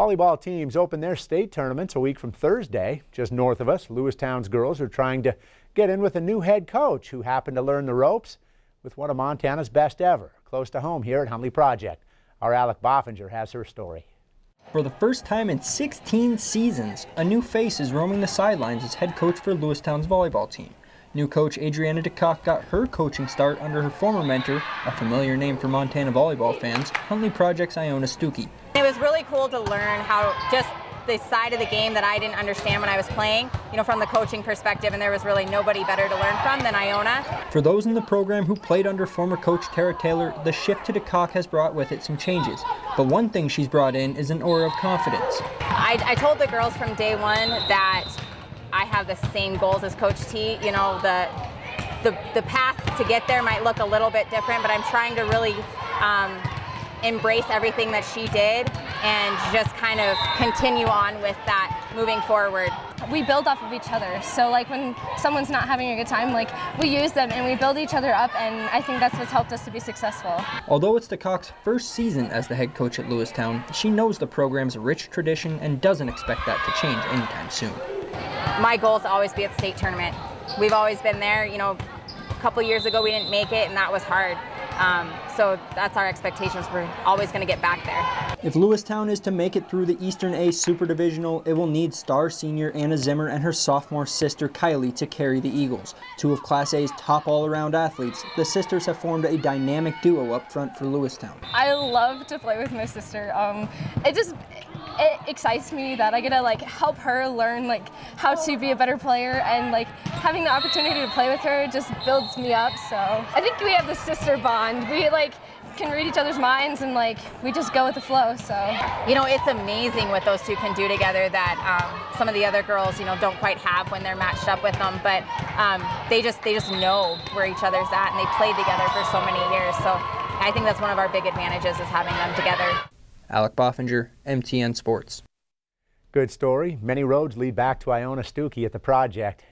Volleyball teams open their state tournaments a week from Thursday. Just north of us, Lewistown's girls are trying to get in with a new head coach who happened to learn the ropes with one of Montana's best ever. Close to home here at Huntley Project. Our Alec Boffinger has her story. For the first time in 16 seasons, a new face is roaming the sidelines as head coach for Lewistown's volleyball team. New coach Adriana DeCock got her coaching start under her former mentor, a familiar name for Montana volleyball fans, Huntley Project's Iona Stuckey. It was really cool to learn how just the side of the game that I didn't understand when I was playing, from the coaching perspective, and there was really nobody better to learn from than Iona. For those in the program who played under former coach Tara Taylor, the shift to DeCock has brought with it some changes. But one thing she's brought in is an aura of confidence. I told the girls from day one that I have the same goals as Coach T. The path to get there might look a little bit different, but I'm trying to really embrace everything that she did and just kind of continue on with that moving forward. We build off of each other, so when someone's not having a good time, we use them and we build each other up, and I think that's what's helped us to be successful. Although it's DeCock's first season as the head coach at Lewistown, she knows the program's rich tradition and doesn't expect that to change anytime soon. My goal is to always be at the state tournament. We've always been there. A couple years ago we didn't make it, and that was hard. So that's our expectations. We're always going to get back there. If Lewistown is to make it through the Eastern A Super Divisional, it will need star senior Anna Zimmer and her sophomore sister Kylie to carry the Eagles. Two of Class A's top all-around athletes, the sisters have formed a dynamic duo up front for Lewistown. I love to play with my sister. It excites me that I get to help her learn how to be a better player, and having the opportunity to play with her just builds me up. So I think we have the sister bond. We can read each other's minds, and we just go with the flow. So it's amazing what those two can do together that some of the other girls don't quite have when they're matched up with them, but they just know where each other's at, and they played together for so many years. So I think that's one of our big advantages, is having them together. Alec Boffinger, MTN Sports. Good story. Many roads lead back to Iona Stuckey at the project.